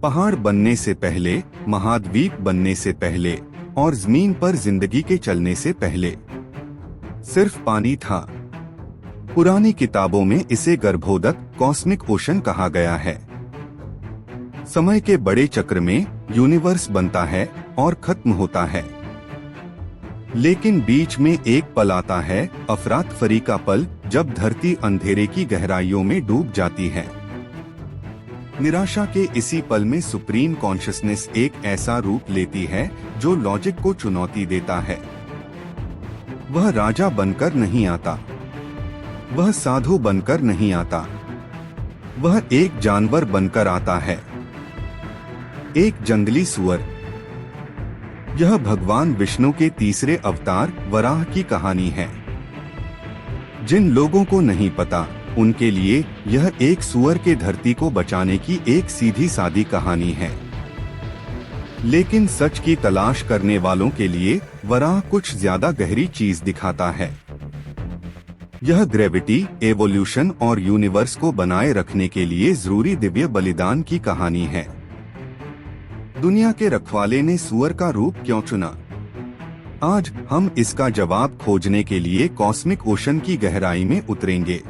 पहाड़ बनने से पहले, महाद्वीप बनने से पहले और जमीन पर जिंदगी के चलने से पहले सिर्फ पानी था। पुरानी किताबों में इसे गर्भोदक कॉस्मिक ओशन कहा गया है। समय के बड़े चक्र में यूनिवर्स बनता है और खत्म होता है, लेकिन बीच में एक पल आता है, अफरातफरी का पल, जब धरती अंधेरे की गहराइयों में डूब जाती है। निराशा के इसी पल में सुप्रीम कॉन्शसनेस एक ऐसा रूप लेती है जो लॉजिक को चुनौती देता है। वह राजा बनकर नहीं आता, वह साधु बनकर नहीं आता, वह एक जानवर बनकर आता है, एक जंगली सुअर। यह भगवान विष्णु के तीसरे अवतार वराह की कहानी है। जिन लोगों को नहीं पता, उनके लिए यह एक सुअर के धरती को बचाने की एक सीधी सादी कहानी है, लेकिन सच की तलाश करने वालों के लिए वराह कुछ ज्यादा गहरी चीज दिखाता है। यह ग्रेविटी, एवोल्यूशन और यूनिवर्स को बनाए रखने के लिए जरूरी दिव्य बलिदान की कहानी है। दुनिया के रखवाले ने सुअर का रूप क्यों चुना? आज हम इसका जवाब खोजने के लिए कॉस्मिक ओशन की गहराई में उतरेंगे।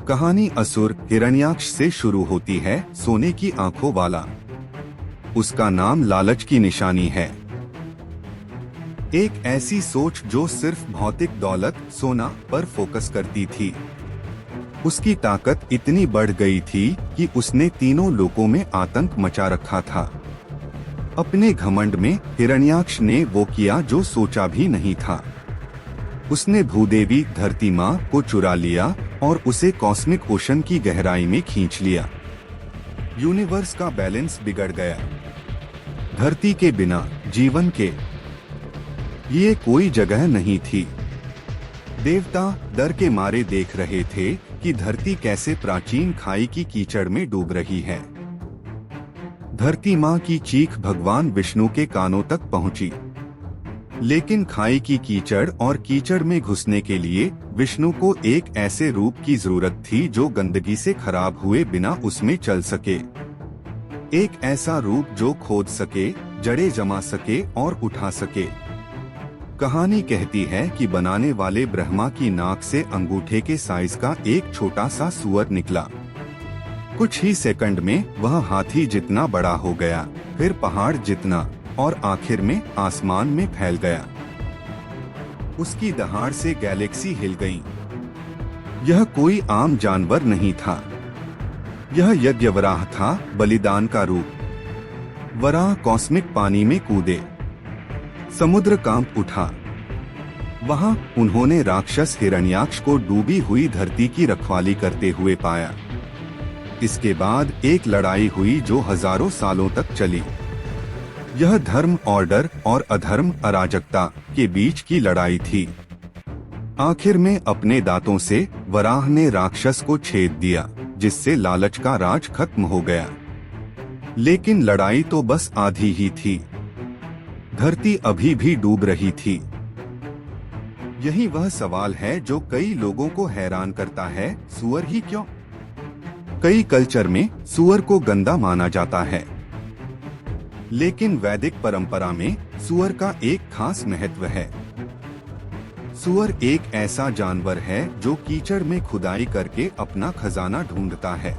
कहानी असुर हिरण्याक्ष से शुरू होती है, सोने की आंखों वाला। उसका नाम लालच की निशानी है। एक ऐसी सोच जो सिर्फ भौतिक दौलत, सोना पर फोकस करती थी। उसकी ताकत इतनी बढ़ गई थी कि उसने तीनों लोकों में आतंक मचा रखा था। अपने घमंड में हिरण्याक्ष ने वो किया जो सोचा भी नहीं था। उसने भूदेवी धरती माँ को चुरा लिया और उसे कॉस्मिक ओशन की गहराई में खींच लिया। यूनिवर्स का बैलेंस बिगड़ गया। धरती के बिना जीवन के ये कोई जगह नहीं थी। देवता डर के मारे देख रहे थे कि धरती कैसे प्राचीन खाई की कीचड़ में डूब रही है। धरती माँ की चीख भगवान विष्णु के कानों तक पहुंची, लेकिन खाई की कीचड़ और कीचड़ में घुसने के लिए विष्णु को एक ऐसे रूप की जरूरत थी जो गंदगी से खराब हुए बिना उसमें चल सके। एक ऐसा रूप जो खोद सके, जड़ें जमा सके और उठा सके। कहानी कहती है कि बनाने वाले ब्रह्मा की नाक से अंगूठे के साइज का एक छोटा सा सुअर निकला। कुछ ही सेकंड में वह हाथी जितना बड़ा हो गया, फिर पहाड़ जितना, और आखिर में आसमान में फैल गया। उसकी दहाड़ से गैलेक्सी हिल गई। यह कोई आम जानवर नहीं था, यह यज्ञवराह था, बलिदान का रूप। वराह कॉस्मिक पानी में कूदे, समुद्र कांप उठा। वहां उन्होंने राक्षस हिरण्याक्ष को डूबी हुई धरती की रखवाली करते हुए पाया। इसके बाद एक लड़ाई हुई जो हजारों सालों तक चली। यह धर्म, ऑर्डर और अधर्म, अराजकता के बीच की लड़ाई थी। आखिर में अपने दांतों से वराह ने राक्षस को छेद दिया, जिससे लालच का राज खत्म हो गया। लेकिन लड़ाई तो बस आधी ही थी। धरती अभी भी डूब रही थी। यही वह सवाल है जो कई लोगों को हैरान करता है, सुअर ही क्यों? कई कल्चर में सुअर को गंदा माना जाता है, लेकिन वैदिक परंपरा में सुअर का एक खास महत्व है। सुअर एक ऐसा जानवर है जो कीचड़ में खुदाई करके अपना खजाना ढूंढता है।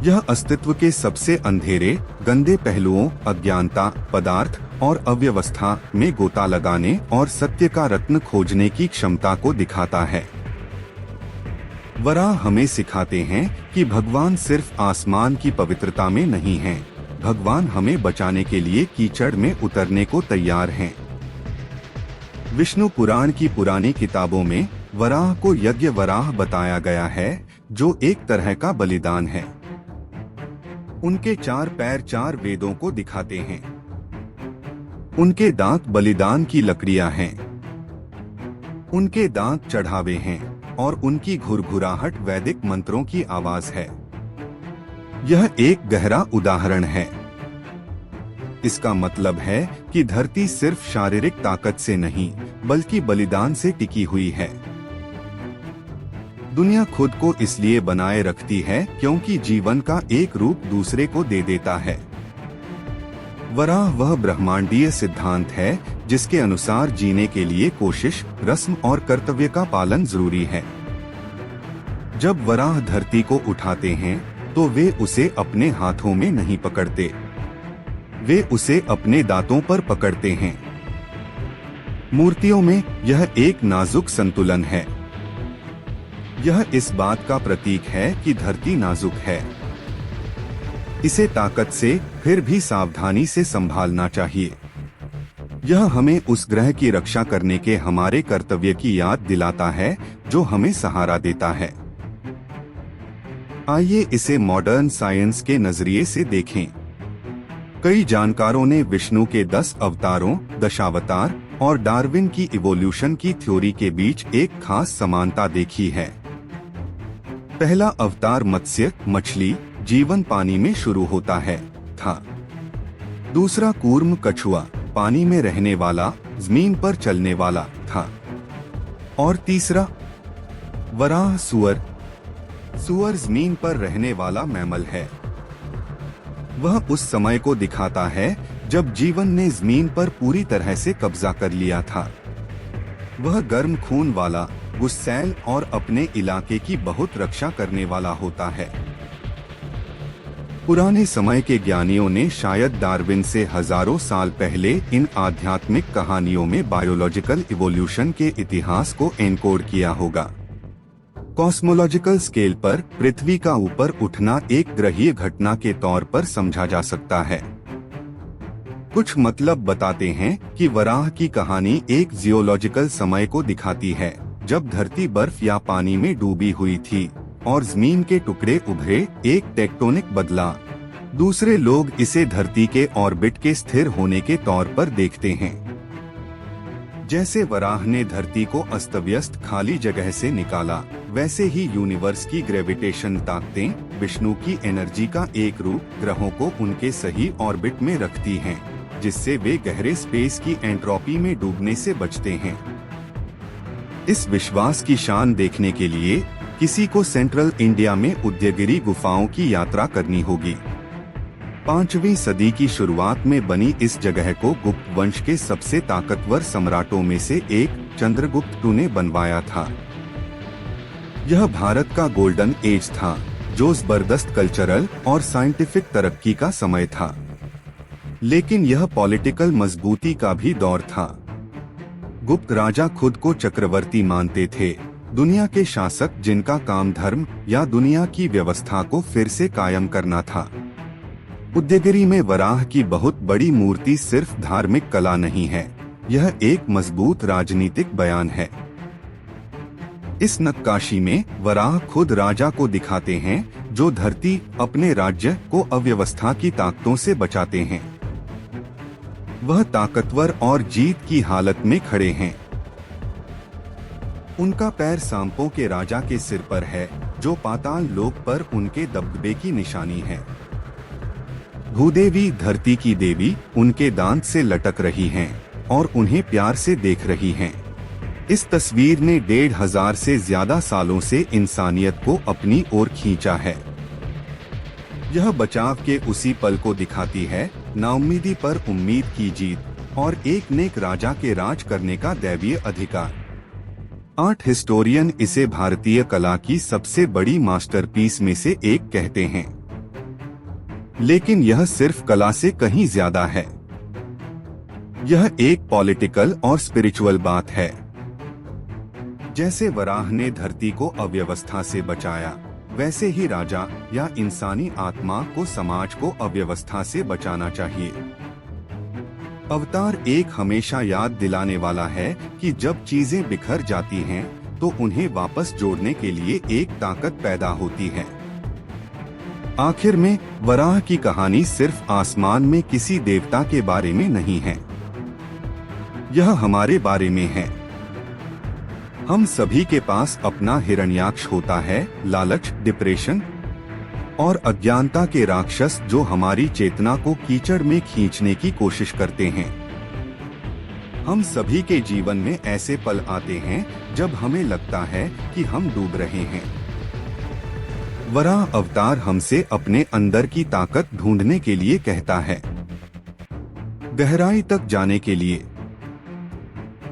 यह अस्तित्व के सबसे अंधेरे, गंदे पहलुओं, अज्ञानता, पदार्थ और अव्यवस्था में गोता लगाने और सत्य का रत्न खोजने की क्षमता को दिखाता है। वराह हमें सिखाते हैं कि भगवान सिर्फ आसमान की पवित्रता में नहीं है, भगवान हमें बचाने के लिए कीचड़ में उतरने को तैयार हैं। विष्णु पुराण की पुरानी किताबों में वराह को यज्ञ वराह बताया गया है, जो एक तरह का बलिदान है। उनके 4 पैर 4 वेदों को दिखाते हैं। उनके दांत बलिदान की लकड़ियां हैं। उनके दांत चढ़ावे हैं और उनकी घुरघुराहट वैदिक मंत्रों की आवाज है। यह एक गहरा उदाहरण है। इसका मतलब है कि धरती सिर्फ शारीरिक ताकत से नहीं, बल्कि बलिदान से टिकी हुई है। दुनिया खुद को इसलिए बनाए रखती है क्योंकि जीवन का एक रूप दूसरे को दे देता है। वराह वह ब्रह्मांडीय सिद्धांत है जिसके अनुसार जीने के लिए कोशिश, रस्म और कर्तव्य का पालन जरूरी है। जब वराह धरती को उठाते हैं तो वे उसे अपने हाथों में नहीं पकड़ते, वे उसे अपने दांतों पर पकड़ते हैं। मूर्तियों में यह एक नाजुक संतुलन है। यह इस बात का प्रतीक है कि धरती नाजुक है, इसे ताकत से फिर भी सावधानी से संभालना चाहिए। यह हमें उस ग्रह की रक्षा करने के हमारे कर्तव्य की याद दिलाता है जो हमें सहारा देता है। आइए इसे मॉडर्न साइंस के नजरिए से देखें। कई जानकारों ने विष्णु के 10 अवतारों, दशावतार और डार्विन की इवोल्यूशन की थ्योरी के बीच एक खास समानता देखी है। पहला अवतार मत्स्य, मछली, जीवन पानी में शुरू होता है था। दूसरा कूर्म, कछुआ, पानी में रहने वाला, जमीन पर चलने वाला था। और तीसरा वराह, सुअर जमीन पर रहने वाला मैमल है। वह उस समय को दिखाता है जब जीवन ने जमीन पर पूरी तरह से कब्जा कर लिया था। वह गर्म खून वाला, गुस्सैल और अपने इलाके की बहुत रक्षा करने वाला होता है। पुराने समय के ज्ञानियों ने शायद डार्विन से हजारों साल पहले इन आध्यात्मिक कहानियों में बायोलॉजिकल इवोल्यूशन के इतिहास को एनकोड किया होगा। कॉस्मोलॉजिकल स्केल पर पृथ्वी का ऊपर उठना एक ग्रहीय घटना के तौर पर समझा जा सकता है। कुछ मतलब बताते हैं कि वराह की कहानी एक जियोलॉजिकल समय को दिखाती है जब धरती बर्फ या पानी में डूबी हुई थी और जमीन के टुकड़े उभरे, एक टेक्टोनिक बदला। दूसरे लोग इसे धरती के ऑर्बिट के स्थिर होने के तौर पर देखते हैं। जैसे वराह ने धरती को अस्तव्यस्त खाली जगह से निकाला, वैसे ही यूनिवर्स की ग्रेविटेशन ताकतें विष्णु की एनर्जी का एक रूप ग्रहों को उनके सही ऑर्बिट में रखती हैं, जिससे वे गहरे स्पेस की एंट्रोपी में डूबने से बचते हैं। इस विश्वास की शान देखने के लिए किसी को सेंट्रल इंडिया में उदयगिरी गुफाओं की यात्रा करनी होगी। 5वीं सदी की शुरुआत में बनी इस जगह को गुप्त वंश के सबसे ताकतवर सम्राटों में से एक चंद्रगुप्त II ने बनवाया था। यह भारत का गोल्डन एज था, जो जबरदस्त कल्चरल और साइंटिफिक तरक्की का समय था। लेकिन यह पॉलिटिकल मजबूती का भी दौर था। गुप्त राजा खुद को चक्रवर्ती मानते थे, दुनिया के शासक जिनका काम धर्म या दुनिया की व्यवस्था को फिर से कायम करना था। उदयगिरी में वराह की बहुत बड़ी मूर्ति सिर्फ धार्मिक कला नहीं है, यह एक मजबूत राजनीतिक बयान है। इस नक्काशी में वराह खुद राजा को दिखाते हैं जो धरती अपने राज्य को अव्यवस्था की ताकतों से बचाते हैं। वह ताकतवर और जीत की हालत में खड़े हैं। उनका पैर सांपों के राजा के सिर पर है, जो पाताल लोक पर उनके दबदबे की निशानी है। भूदेवी, धरती की देवी, उनके दांत से लटक रही हैं और उन्हें प्यार से देख रही हैं। इस तस्वीर ने 1500 से ज्यादा सालों से इंसानियत को अपनी ओर खींचा है। यह बचाव के उसी पल को दिखाती है, नाउम्मीदी पर उम्मीद की जीत और एक नेक राजा के राज करने का दैवीय अधिकार। आर्ट हिस्टोरियन इसे भारतीय कला की सबसे बड़ी मास्टरपीस में से एक कहते हैं, लेकिन यह सिर्फ कला से कहीं ज्यादा है। यह एक पॉलिटिकल और स्पिरिचुअल बात है। जैसे वराह ने धरती को अव्यवस्था से बचाया, वैसे ही राजा या इंसानी आत्मा को समाज को अव्यवस्था से बचाना चाहिए। अवतार एक हमेशा याद दिलाने वाला है कि जब चीजें बिखर जाती हैं, तो उन्हें वापस जोड़ने के लिए एक ताकत पैदा होती है। आखिर में वराह की कहानी सिर्फ आसमान में किसी देवता के बारे में नहीं है, यह हमारे बारे में है। हम सभी के पास अपना हिरण्याक्ष होता है, लालच, डिप्रेशन और अज्ञानता के राक्षस जो हमारी चेतना को कीचड़ में खींचने की कोशिश करते हैं। हम सभी के जीवन में ऐसे पल आते हैं जब हमें लगता है कि हम डूब रहे हैं। वराह अवतार हमसे अपने अंदर की ताकत ढूंढने के लिए कहता है, गहराई तक जाने के लिए,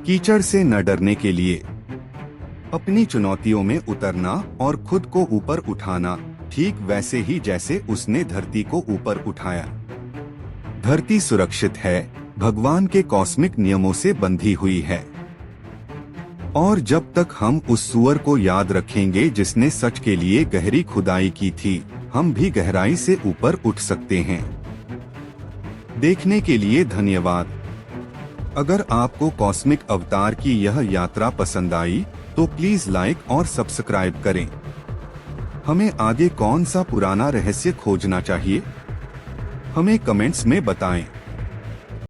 कीचड़ से न डरने के लिए, अपनी चुनौतियों में उतरना और खुद को ऊपर उठाना, ठीक वैसे ही जैसे उसने धरती को ऊपर उठाया। धरती सुरक्षित है, भगवान के कॉस्मिक नियमों से बंधी हुई है। और जब तक हम उस सुअर को याद रखेंगे जिसने सच के लिए गहरी खुदाई की थी, हम भी गहराई से ऊपर उठ सकते हैं। देखने के लिए धन्यवाद। अगर आपको कॉस्मिक अवतार की यह यात्रा पसंद आई तो प्लीज लाइक और सब्सक्राइब करें। हमें आगे कौन सा पुराना रहस्य खोजना चाहिए, हमें कमेंट्स में बताएं।